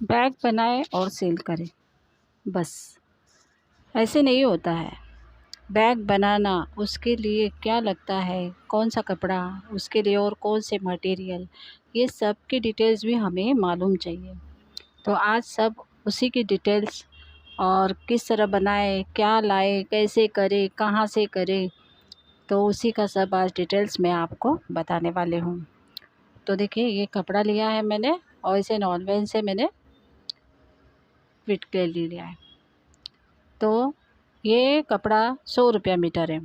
Bag बनाए और cell करें, बस ऐसे नहीं होता है। बैग बनाना, उसके लिए क्या लगता है, कौन सा कपड़ा, उसके लिए और कौन से मटेरियल, ये सब की डिटेल्स भी हमें मालूम चाहिए। तो आज सब उसी की डिटेल्स और किस तरह बनाए, क्या लाए, कैसे करें, कहाँ से करें, तो उसी का सब आज डिटेल्स मैं आपको बताने वाले हूँ। तो देखिए, ये कपड़ा लिया है मैंने और इसे नॉनवेज से मैंने फिट कर लिया है। तो ये कपड़ा 100 रुपया मीटर है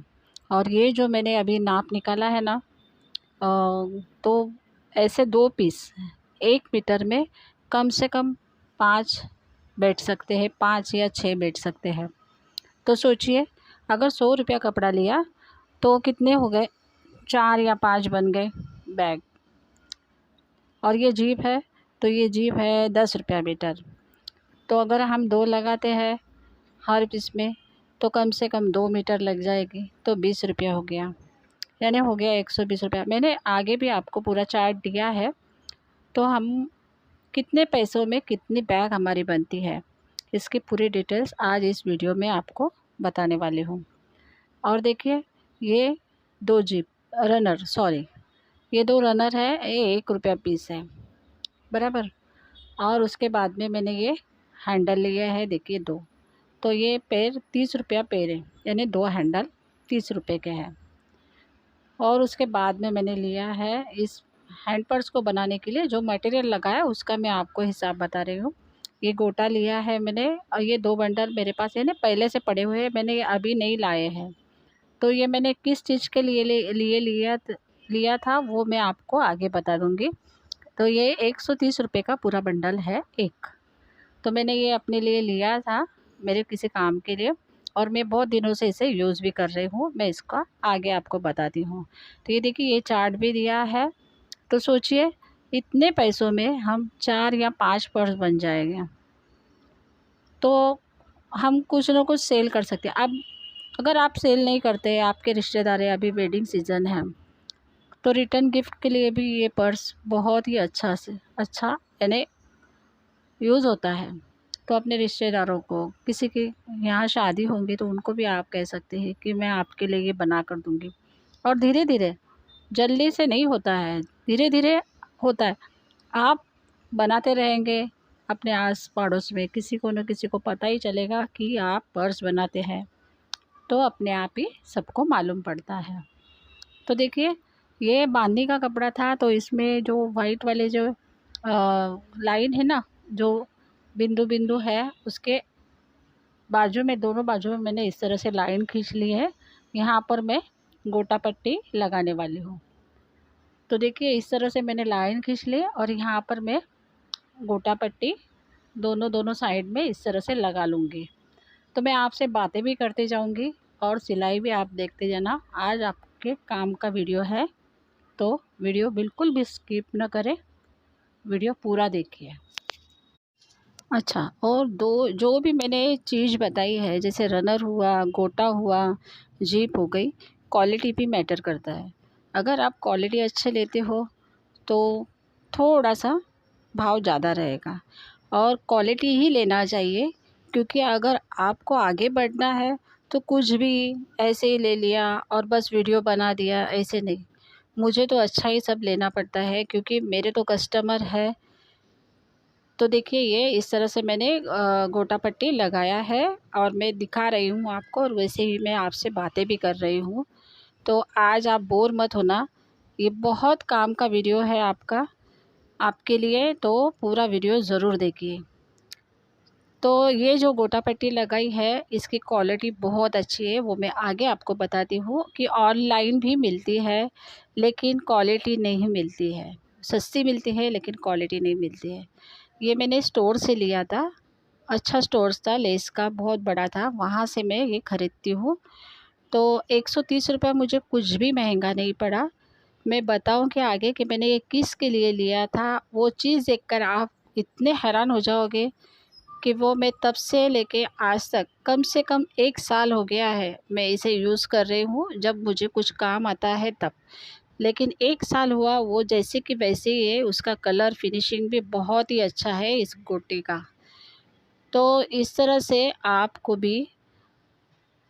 और ये जो मैंने अभी नाप निकाला है ना, तो ऐसे 2 पीस 1 मीटर में कम से कम 5 बैठ सकते हैं, 5 या 6 बैठ सकते हैं। तो सोचिए, अगर 100 रुपया कपड़ा लिया तो कितने हो गए, 4 या 5 बन गए बैग। और ये जीप है, तो ये जीप है 10 रुपया मीटर। तो अगर हम 2 लगाते हैं हर पीस में तो कम से कम 2 मीटर लग जाएगी, तो 20 रुपया हो गया, यानी हो गया 120 रुपया। मैंने आगे भी आपको पूरा चार्ट दिया है। तो हम कितने पैसों में कितनी बैग हमारी बनती है, इसकी पूरी डिटेल्स आज इस वीडियो में आपको बताने वाली हूँ। और देखिए, ये 2 जीप रनर, सॉरी, ये 2 रनर है, ये 1 रुपया पीस है, बराबर। और उसके बाद में मैंने ये हैंडल लिया है, देखिए 2। तो ये पैर 30 रुपया पैर है, यानी 2 हैंडल 30 रुपये के हैं। और उसके बाद में मैंने लिया है इस हैंड पर्स को बनाने के लिए जो मटेरियल लगा है, उसका मैं आपको हिसाब बता रही हूँ। ये गोटा लिया है मैंने और ये 2 बंडल मेरे पास है ना, पहले से पड़े हुए हैं, मैंने ये अभी नहीं लाए हैं। तो ये मैंने किस चीज़ के लिए लिया था वो मैं आपको आगे बता दूँगी। तो ये 130 रुपये का पूरा बंडल है एक। तो मैंने ये अपने लिए लिया था, मेरे किसी काम के लिए, और मैं बहुत दिनों से इसे यूज़ भी कर रही हूँ। मैं इसका आगे आपको बताती हूँ। तो ये देखिए, ये चार्ट भी दिया है। तो सोचिए, इतने पैसों में हम 4 या 5 पर्स बन जाएंगे, तो हम कुछ ना कुछ सेल कर सकते हैं। अब अगर आप सेल नहीं करते, आपके रिश्तेदार हैं, अभी वेडिंग सीज़न है, तो रिटर्न गिफ्ट के लिए भी ये पर्स बहुत ही अच्छा यानी यूज़ होता है। तो अपने रिश्तेदारों को, किसी की यहाँ शादी होंगी तो उनको भी आप कह सकते हैं कि मैं आपके लिए ये बना कर दूँगी। और धीरे-धीरे, जल्दी से नहीं होता है, धीरे-धीरे होता है। आप बनाते रहेंगे, अपने आस-पड़ोस में किसी को न किसी को पता ही चलेगा कि आप पर्स बनाते हैं, तो अपने आप ही सबको मालूम पड़ता है। तो देखिए, ये बांधनी का कपड़ा था, तो इसमें जो वाइट वाले जो लाइन है ना, जो बिंदु-बिंदु है, उसके बाजू में, दोनों बाजू में मैंने इस तरह से लाइन खींच ली है। यहाँ पर मैं गोटा पट्टी लगाने वाली हूँ। तो देखिए, इस तरह से मैंने लाइन खींच ली और यहाँ पर मैं गोटा पट्टी दोनों साइड में इस तरह से लगा लूँगी। तो मैं आपसे बातें भी करते जाऊँगी और सिलाई भी आप देखते जाना। आज आपके काम का वीडियो है, तो वीडियो बिल्कुल भी स्किप न करें, वीडियो पूरा देखिए। अच्छा, और दो जो भी मैंने चीज़ बताई है, जैसे रनर हुआ, गोटा हुआ, जीप हो गई, क्वालिटी भी मैटर करता है। अगर आप क्वालिटी अच्छे लेते हो तो थोड़ा-सा भाव ज़्यादा रहेगा और क्वालिटी ही लेना चाहिए, क्योंकि अगर आपको आगे बढ़ना है तो कुछ भी ऐसे ही ले लिया और बस वीडियो बना दिया, ऐसे नहीं। मुझे तो अच्छा ही सब लेना पड़ता है, क्योंकि मेरे तो कस्टमर है। तो देखिए, ये इस तरह से मैंने गोटा पट्टी लगाया है और मैं दिखा रही हूँ आपको, और वैसे ही मैं आपसे बातें भी कर रही हूँ। तो आज आप बोर मत होना, ये बहुत काम का वीडियो है आपके लिए, तो पूरा वीडियो ज़रूर देखिए। तो ये जो गोटा पट्टी लगाई है, इसकी क्वालिटी बहुत अच्छी है, वो मैं आगे आपको बताती हूँ कि ऑनलाइन भी मिलती है, लेकिन क्वालिटी नहीं मिलती है। सस्ती मिलती है लेकिन क्वालिटी नहीं मिलती है। ये मैंने स्टोर से लिया था, अच्छा स्टोर्स था, लेस का बहुत बड़ा था, वहाँ से मैं ये खरीदती हूँ। तो 130 रुपये मुझे कुछ भी महंगा नहीं पड़ा। मैं बताऊँ कि आगे कि मैंने ये किसके लिए लिया था, वो चीज़ देखकर आप इतने हैरान हो जाओगे कि वो मैं तब से लेके आज तक कम से कम 1 साल हो गया है, मैं इसे यूज़ कर रही हूँ, जब मुझे कुछ काम आता है तब। लेकिन 1 साल हुआ वो जैसे कि वैसे ही है, उसका कलर फिनिशिंग भी बहुत ही अच्छा है इस गोटे का। तो इस तरह से आपको भी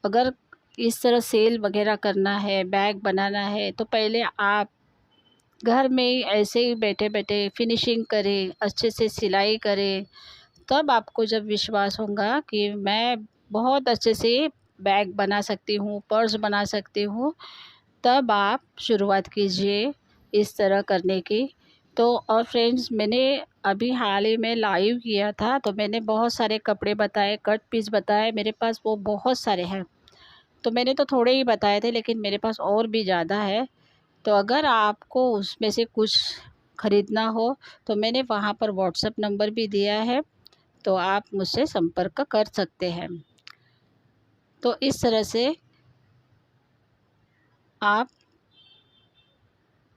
अगर इस तरह सेल वगैरह करना है, बैग बनाना है, तो पहले आप घर में ही ऐसे ही बैठे-बैठे फिनिशिंग करें, अच्छे से सिलाई करें, तब आपको जब विश्वास होगा कि मैं बहुत अच्छे से बैग बना सकती हूँ, पर्स बना सकती हूँ, तब आप शुरुआत कीजिए इस तरह करने की। तो और फ्रेंड्स, मैंने अभी हाल ही में लाइव किया था, तो मैंने बहुत सारे कपड़े बताए, कट पीस बताए, मेरे पास वो बहुत सारे हैं। तो मैंने तो थोड़े ही बताए थे, लेकिन मेरे पास और भी ज़्यादा है। तो अगर आपको उसमें से कुछ ख़रीदना हो, तो मैंने वहाँ पर व्हाट्सएप नंबर भी दिया है, तो आप मुझसे संपर्क कर सकते हैं। तो इस तरह से आप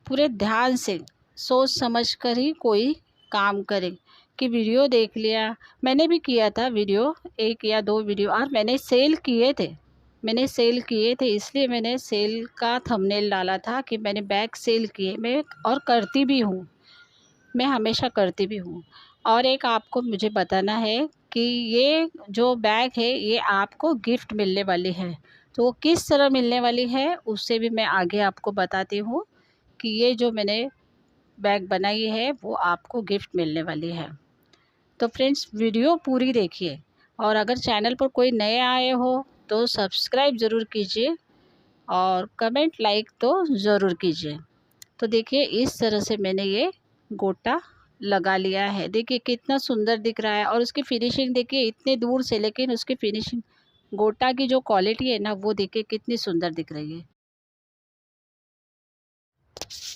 पूरे ध्यान से सोच समझ कर ही कोई काम करें। कि वीडियो देख लिया, मैंने भी किया था वीडियो, 1 या 2 वीडियो, और मैंने सेल किए थे। मैंने सेल किए थे, इसलिए मैंने सेल का थंबनेल डाला था कि मैंने बैग सेल किए। मैं और करती भी हूँ, मैं हमेशा करती भी हूँ। और एक आपको मुझे बताना है कि ये जो बैग है, ये आपको गिफ्ट मिलने वाली है। तो वो किस तरह मिलने वाली है, उससे भी मैं आगे आपको बताती हूँ कि ये जो मैंने बैग बनाई है, वो आपको गिफ्ट मिलने वाली है। तो फ्रेंड्स, वीडियो पूरी देखिए, और अगर चैनल पर कोई नए आए हो तो सब्सक्राइब ज़रूर कीजिए, और कमेंट लाइक तो ज़रूर कीजिए। तो देखिए, इस तरह से मैंने ये गोटा लगा लिया है। देखिए कितना सुंदर दिख रहा है, और उसकी फिनिशिंग देखिए इतने दूर से, लेकिन उसकी फिनिशिंग, गोटा की जो क्वालिटी है ना, वो देखिए कितनी सुंदर दिख रही है।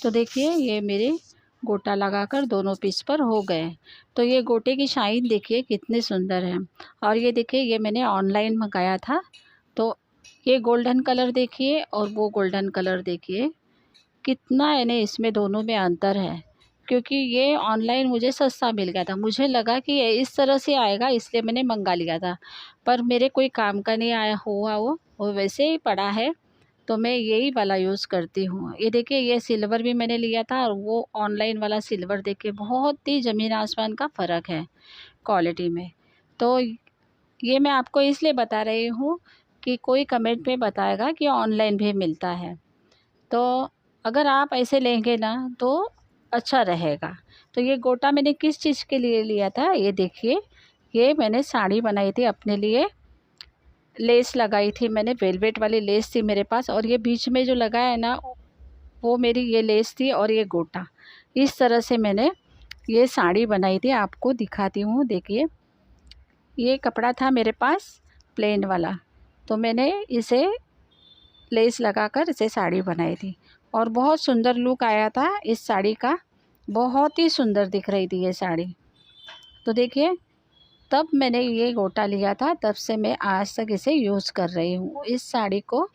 तो देखिए, ये मेरे गोटा लगाकर दोनों पीस पर हो गए। तो ये गोटे की शाइन देखिए कितनी सुंदर है। और ये देखिए, ये मैंने ऑनलाइन मंगाया था। तो ये गोल्डन कलर देखिए, और वो गोल्डन कलर देखिए, कितना यानी इसमें दोनों में अंतर है। क्योंकि ये ऑनलाइन मुझे सस्ता मिल गया था, मुझे लगा कि ये इस तरह से आएगा, इसलिए मैंने मंगा लिया था। पर मेरे कोई काम का नहीं आया हुआ, वो वैसे ही पड़ा है। तो मैं यही वाला यूज़ करती हूँ। ये देखिए, ये सिल्वर भी मैंने लिया था, और वो ऑनलाइन वाला सिल्वर देखिए बहुत ही ज़मीन आसमान का फ़र्क है क्वालिटी में। तो ये मैं आपको इसलिए बता रही हूँ कि कोई कमेंट में बताएगा कि ऑनलाइन भी मिलता है। तो अगर आप ऐसे लेंगे ना, तो अच्छा रहेगा। तो ये गोटा मैंने किस चीज़ के लिए लिया था, ये देखिए, ये मैंने साड़ी बनाई थी अपने लिए। लेस लगाई थी मैंने, वेलवेट वाली लेस थी मेरे पास, और ये बीच में जो लगा है ना, वो मेरी ये लेस थी, और ये गोटा। इस तरह से मैंने ये साड़ी बनाई थी, आपको दिखाती हूँ। देखिए, ये कपड़ा था मेरे पास प्लेन वाला, तो मैंने इसे लेस लगाकर इसे साड़ी बनाई थी, और बहुत सुंदर लुक आया था इस साड़ी का। बहुत ही सुंदर दिख रही थी ये साड़ी। तो देखिए, तब मैंने ये गोटा लिया था, तब से मैं आज तक इसे यूज़ कर रही हूँ। इस साड़ी को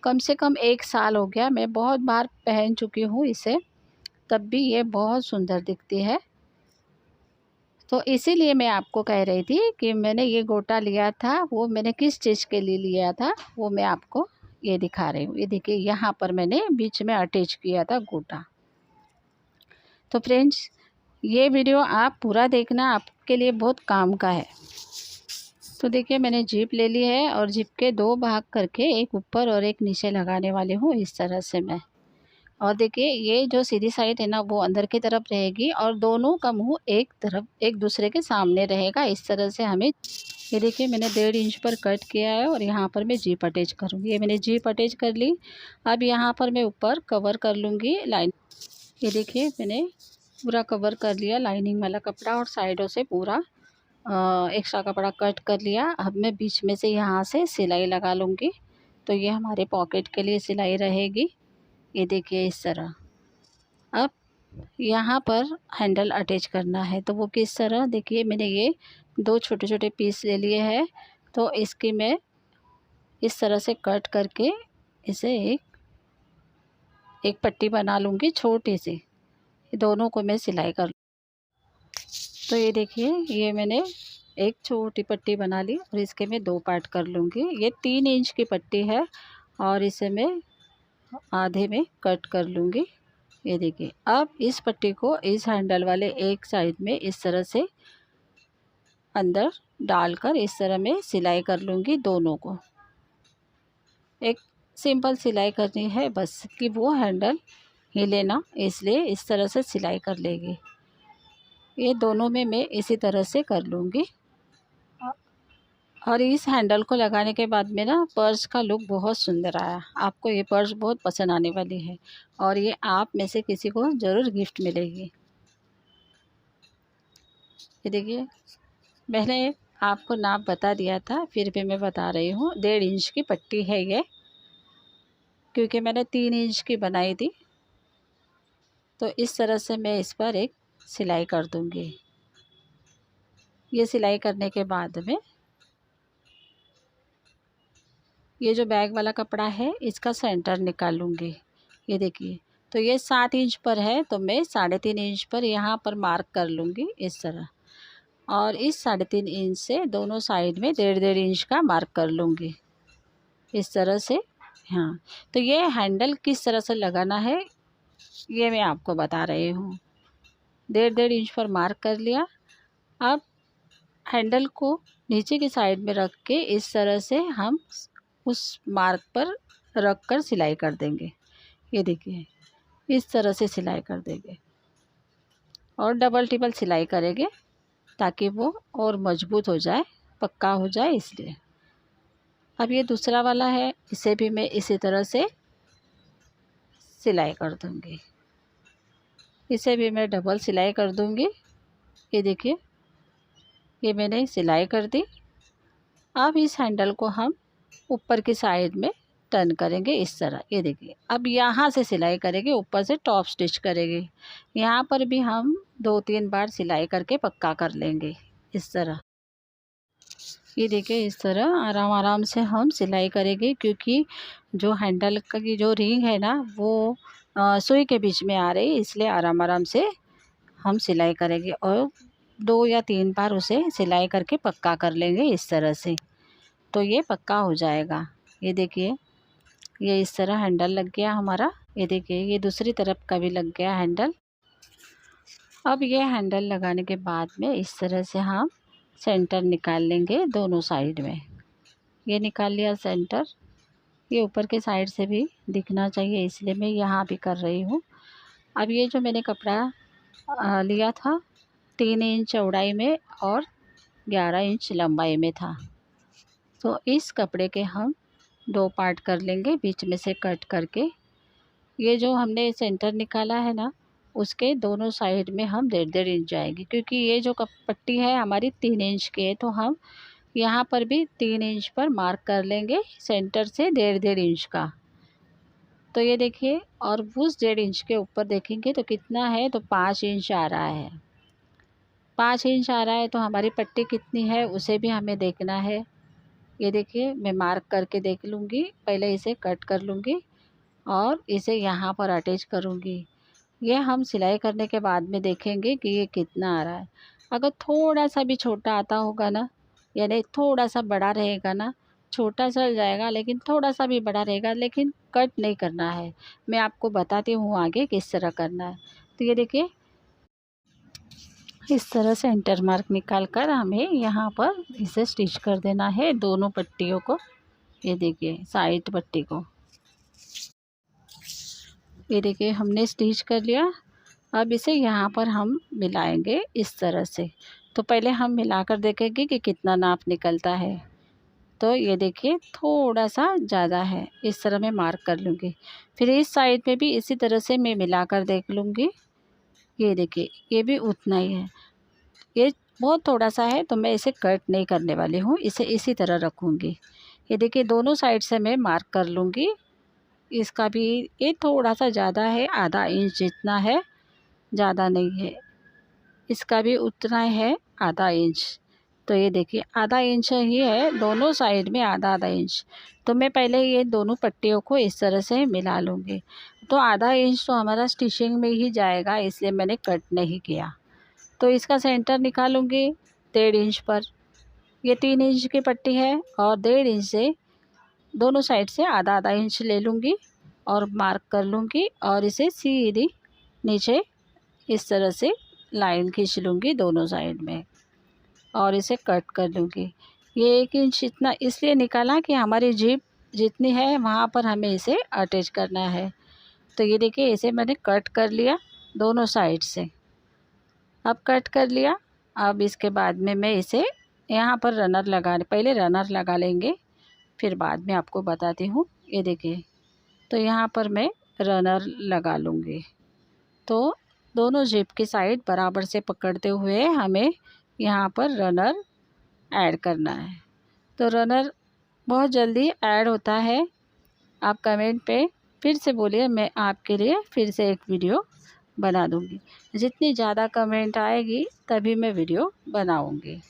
कम से कम 1 साल हो गया, मैं बहुत बार पहन चुकी हूँ इसे, तब भी ये बहुत सुंदर दिखती है। तो इसीलिए मैं आपको कह रही थी कि मैंने ये गोटा लिया था, वो मैंने किस चीज़ के लिए लिया था, वो मैं आपको ये दिखा रही हूँ। ये देखिए, यहाँ पर मैंने बीच में अटैच किया था गोटा। तो फ्रेंड्स, ये वीडियो आप पूरा देखना, आपके लिए बहुत काम का है। तो देखिए, मैंने जिप ले ली है, और जिप के 2 भाग करके, एक ऊपर और एक नीचे लगाने वाली हूँ इस तरह से मैं। और देखिए, ये जो सीधी साइड है ना, वो अंदर की तरफ रहेगी, और दोनों का मुंह एक तरफ, एक दूसरे के सामने रहेगा। इस तरह से हमें, ये देखिए, मैंने 1.5 इंच पर कट किया है, और यहाँ पर मैं जीप अटैच करूँगी। ये मैंने जीप अटैच कर ली। अब यहाँ पर मैं ऊपर कवर कर लूँगी लाइन। ये देखिए, मैंने पूरा कवर कर लिया लाइनिंग वाला कपड़ा, और साइडों से पूरा एक्स्ट्रा कपड़ा कट कर लिया। अब मैं बीच में से यहाँ से सिलाई लगा लूँगी, तो ये हमारे पॉकेट के लिए सिलाई रहेगी। ये देखिए, इस तरह। अब यहाँ पर हैंडल अटैच करना है, तो वो किस तरह, देखिए, मैंने ये 2 छोटे-छोटे पीस ले लिए हैं, तो इसकी मैं इस तरह से कट करके इसे एक पट्टी बना लूँगी छोटी सी। दोनों को मैं सिलाई कर, तो ये देखिए, ये मैंने एक छोटी पट्टी बना ली, और इसके मैं 2 पार्ट कर लूँगी। ये 3 इंच की पट्टी है, और इसे मैं आधे में कट कर लूँगी। ये देखिए, अब इस पट्टी को इस हैंडल वाले एक साइड में इस तरह से अंदर डालकर इस तरह मैं सिलाई कर लूँगी दोनों को। एक सिंपल सिलाई करनी है बस कि वो हैंडल हिले ना, इसलिए इस तरह से सिलाई कर लेगी। ये दोनों में मैं इसी तरह से कर लूँगी। और इस हैंडल को लगाने के बाद में ना पर्स का लुक बहुत सुंदर आया। आपको ये पर्स बहुत पसंद आने वाली है और ये आप में से किसी को ज़रूर गिफ्ट मिलेगी। ये देखिए, मैंने आपको नाप बता दिया था, फिर भी मैं बता रही हूँ। 1.5 इंच की पट्टी है ये, क्योंकि मैंने 3 इंच की बनाई थी। तो इस तरह से मैं इस पर एक सिलाई कर दूँगी। ये सिलाई करने के बाद में ये जो बैग वाला कपड़ा है इसका सेंटर निकाल लूँगी। ये देखिए, तो ये 7 इंच पर है, तो मैं 3.5 इंच पर यहाँ पर मार्क कर लूँगी इस तरह। और इस 3.5 इंच से दोनों साइड में 1.5 इंच का मार्क कर लूँगी इस तरह से। हाँ, तो ये हैंडल किस तरह से लगाना है ये मैं आपको बता रही हूँ। 1.5 इंच पर मार्क कर लिया। अब हैंडल को नीचे की साइड में रख के इस तरह से हम उस मार्क पर रख कर सिलाई कर देंगे। ये देखिए, इस तरह से सिलाई कर देंगे और डबल टिबल सिलाई करेंगे ताकि वो और मजबूत हो जाए, पक्का हो जाए इसलिए। अब ये दूसरा वाला है, इसे भी मैं इसी तरह से सिलाई कर दूँगी। इसे भी मैं डबल सिलाई कर दूँगी। ये देखिए, ये मैंने सिलाई कर दी। अब इस हैंडल को हम ऊपर की साइड में टर्न करेंगे इस तरह। ये देखिए, अब यहाँ से सिलाई करेंगे, ऊपर से टॉप स्टिच करेंगे। यहाँ पर भी हम 2-3 बार सिलाई करके पक्का कर लेंगे इस तरह। ये देखिए, इस तरह आराम आराम से हम सिलाई करेंगे, क्योंकि जो हैंडल का की जो रिंग है ना वो सुई के बीच में आ रही है, इसलिए आराम आराम से हम सिलाई करेंगे और 2 या 3 बार उसे सिलाई करके पक्का कर लेंगे इस तरह से, तो ये पक्का हो जाएगा। ये देखिए, ये इस तरह हैंडल लग गया हमारा। ये देखिए, ये दूसरी तरफ का भी लग गया हैंडल। अब ये हैंडल लगाने के बाद में इस तरह से हम सेंटर निकाल लेंगे दोनों साइड में। ये निकाल लिया सेंटर। ये ऊपर के साइड से भी दिखना चाहिए, इसलिए मैं यहाँ भी कर रही हूँ। अब ये जो मैंने कपड़ा लिया था 3 इंच चौड़ाई में और 11 इंच लंबाई में था, तो इस कपड़े के हम 2 पार्ट कर लेंगे, बीच में से कट करके। ये जो हमने सेंटर निकाला है ना, उसके दोनों साइड में हम 1.5 इंच जाएंगे, क्योंकि ये जो पट्टी है हमारी 3 इंच की है, तो हम यहाँ पर भी 3 इंच पर मार्क कर लेंगे सेंटर से 1.5 इंच का। तो ये देखिए, और उस 1.5 इंच के ऊपर देखेंगे तो कितना है, तो 5 इंच आ रहा है। 5 इंच आ रहा है, तो हमारी पट्टी कितनी है उसे भी हमें देखना है। ये देखिए, मैं मार्क करके देख लूँगी, पहले इसे कट कर लूँगी और इसे यहाँ पर अटैच करूँगी। ये हम सिलाई करने के बाद में देखेंगे कि ये कितना आ रहा है। अगर थोड़ा सा भी छोटा आता होगा ना, यानी थोड़ा सा बड़ा रहेगा ना, छोटा चल जाएगा लेकिन थोड़ा सा भी बड़ा रहेगा, लेकिन कट नहीं करना है। मैं आपको बताती हूँ आगे किस तरह करना है। तो ये देखिए, इस तरह से एंटर मार्क निकाल कर हमें यहाँ पर इसे स्टिच कर देना है दोनों पट्टियों को। ये देखिए, साइड पट्टी को। ये देखिए, हमने स्टिच कर लिया। अब इसे यहाँ पर हम मिलाएंगे इस तरह से। तो पहले हम मिलाकर देखेंगे कि कितना नाप निकलता है। तो ये देखिए, थोड़ा सा ज़्यादा है, इस तरह मैं मार्क कर लूँगी। फिर इस साइड पे भी इसी तरह से मैं मिलाकर देख लूँगी। ये देखिए, ये भी उतना ही है। ये बहुत थोड़ा सा है, तो मैं इसे कट नहीं करने वाली हूँ, इसे इसी तरह रखूँगी। ये देखिए, दोनों साइड से मैं मार्क कर लूँगी। इसका भी ये थोड़ा सा ज़्यादा है, आधा इंच जितना है, ज़्यादा नहीं है। इसका भी उतना है, आधा इंच। तो ये देखिए, आधा इंच ही है, दोनों साइड में आधा आधा इंच। तो मैं पहले ये दोनों पट्टियों को इस तरह से मिला लूँगी। तो आधा इंच तो हमारा स्टिचिंग में ही जाएगा, इसलिए मैंने कट नहीं किया। तो इसका सेंटर निकालूँगी 1.5 इंच पर। ये 3 इंच की पट्टी है और 1.5 इंच से दोनों साइड से आधा आधा इंच ले लूँगी और मार्क कर लूँगी और इसे सीधी नीचे इस तरह से लाइन खींच लूँगी दोनों साइड में और इसे कट कर लूँगी। ये 1 इंच इतना इसलिए निकाला कि हमारी जिप जितनी है वहाँ पर हमें इसे अटैच करना है। तो ये देखिए इसे मैंने कट कर लिया दोनों साइड से। अब कट कर लिया, अब इसके बाद में मैं इसे यहाँ पर पहले रनर लगा लेंगे, फिर बाद में आपको बताती हूँ। ये देखिए, तो यहाँ पर मैं रनर लगा लूँगी। तो दोनों जिप की साइड बराबर से पकड़ते हुए हमें यहाँ पर रनर ऐड करना है। तो रनर बहुत जल्दी ऐड होता है। आप कमेंट पे फिर से बोलिए, मैं आपके लिए फिर से एक वीडियो बना दूँगी। जितनी ज़्यादा कमेंट आएगी तभी मैं वीडियो बनाऊँगी।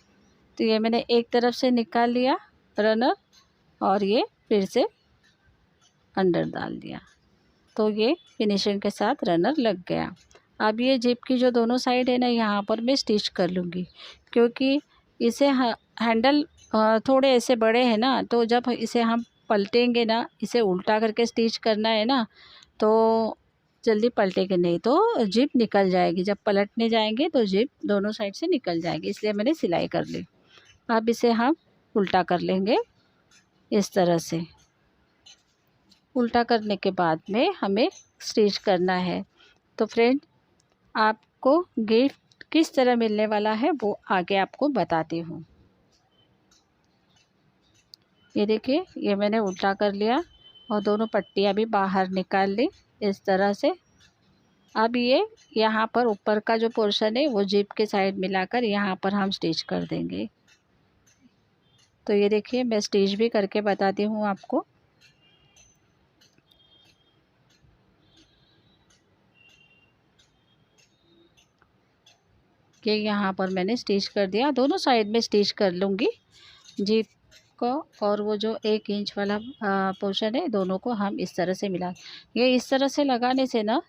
तो ये मैंने एक तरफ से निकाल लिया रनर और ये फिर से अंदर डाल दिया। तो ये फिनिशिंग के साथ रनर लग गया। अब ये जिप की जो दोनों साइड है ना, यहाँ पर मैं स्टिच कर लूँगी, क्योंकि इसे हैंडल थोड़े ऐसे बड़े हैं ना, तो जब इसे हम पलटेंगे ना, इसे उल्टा करके स्टिच करना है ना, तो जल्दी पलटेंगे नहीं तो जिप निकल जाएगी। जब पलटने जाएंगे तो जिप दोनों साइड से निकल जाएगी, इसलिए मैंने सिलाई कर ली। अब इसे हम उल्टा कर लेंगे इस तरह से। उल्टा करने के बाद में हमें स्टिच करना है। तो फ्रेंड, आपको गिफ्ट किस तरह मिलने वाला है वो आगे आपको बताती हूँ। ये देखिए, ये मैंने उल्टा कर लिया और दोनों पट्टियाँ भी बाहर निकाल ली इस तरह से। अब ये यहाँ पर ऊपर का जो पोर्शन है वो जिप के साइड मिलाकर यहाँ पर हम स्टिच कर देंगे। तो ये देखिए, मैं स्टिच भी करके बताती हूँ आपको। कि यहाँ पर मैंने स्टिच कर दिया, दोनों साइड में स्टिच कर लूँगी जिप को, और वो जो 1 इंच वाला पोर्शन है दोनों को हम इस तरह से मिला। ये इस तरह से लगाने से ना,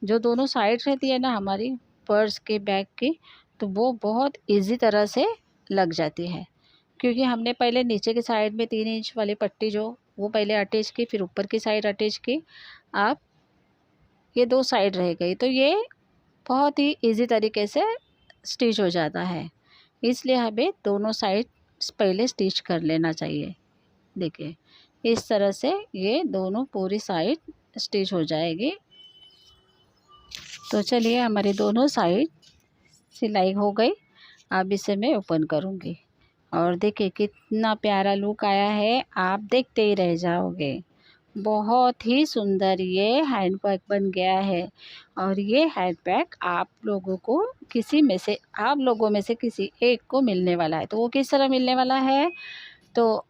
जो दोनों साइड रहती है ना हमारी पर्स के बैग की, तो वो बहुत इजी तरह से लग जाती है। क्योंकि हमने पहले नीचे की साइड में 3 इंच वाली पट्टी जो वो पहले अटैच की, फिर ऊपर की साइड अटैच की। अब ये 2 साइड रह गई, तो ये बहुत ही इजी तरीके से स्टिच हो जाता है। इसलिए हमें दोनों साइड पहले स्टिच कर लेना चाहिए। देखिए, इस तरह से ये दोनों पूरी साइड स्टिच हो जाएगी। तो चलिए, हमारी दोनों साइड सिलाई हो गई। अब इसे मैं ओपन करूँगी और देखिए कितना प्यारा लुक आया है, आप देखते ही रह जाओगे। बहुत ही सुंदर ये हैंड बैग बन गया है। और ये हैंड बैग आप लोगों में से किसी एक को मिलने वाला है। तो वो किस तरह मिलने वाला है? तो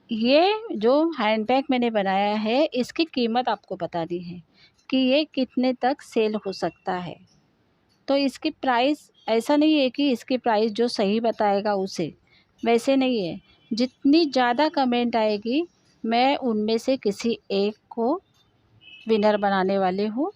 ये जो हैंड बैग मैंने बनाया है, इसकी कीमत आपको बता दी है कि ये कितने तक सेल हो सकता है। तो इसकी प्राइस ऐसा नहीं है कि इसकी प्राइस जो सही बताएगा उसे, वैसे नहीं है। जितनी ज़्यादा कमेंट आएगी, मैं उनमें से किसी एक को विनर बनाने वाली हूँ।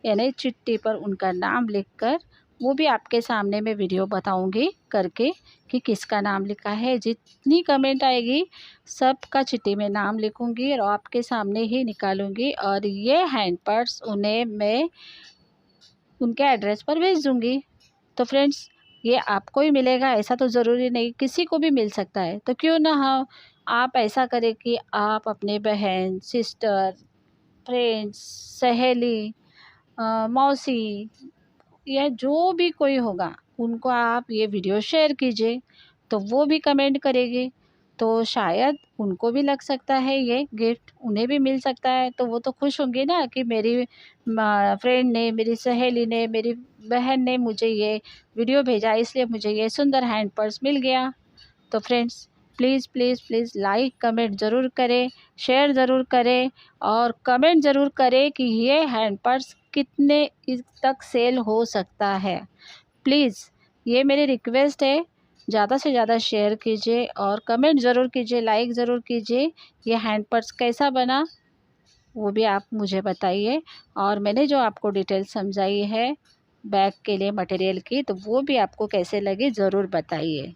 यानी चिट्ठी पर उनका नाम लिखकर, वो भी आपके सामने मैं वीडियो बताऊंगी करके कि किसका नाम लिखा है। जितनी कमेंट आएगी सबका चिट्ठी में नाम लिखूंगी और आपके सामने ही निकालूंगी, और ये हैंड पर्स उन्हें मैं उनके एड्रेस पर भेज दूंगी। तो फ्रेंड्स, ये आपको ही मिलेगा ऐसा तो ज़रूरी नहीं, किसी को भी मिल सकता है। तो क्यों ना आप ऐसा करें कि आप अपने बहन, सिस्टर, फ्रेंड्स, सहेली, मौसी या जो भी कोई होगा, उनको आप ये वीडियो शेयर कीजिए, तो वो भी कमेंट करेगी, तो शायद उनको भी लग सकता है, ये गिफ्ट उन्हें भी मिल सकता है। तो वो तो खुश होंगी ना कि मेरी फ्रेंड ने, मेरी सहेली ने, मेरी बहन ने मुझे ये वीडियो भेजा, इसलिए मुझे ये सुंदर हैंड पर्स मिल गया। तो friends, please please please like comment ज़रूर करें, शेयर ज़रूर करें और कमेंट ज़रूर करें कि ये हैंड पर्स कितने तक सेल हो सकता है। प्लीज़, ये मेरी रिक्वेस्ट है, ज़्यादा से ज़्यादा शेयर कीजिए और कमेंट ज़रूर कीजिए, लाइक ज़रूर कीजिए। ये हैंड पर्स कैसा बना वो भी आप मुझे बताइए, और मैंने जो आपको डिटेल समझाई है बैग के लिए मटेरियल की, तो वो भी आपको कैसे लगी ज़रूर बताइए।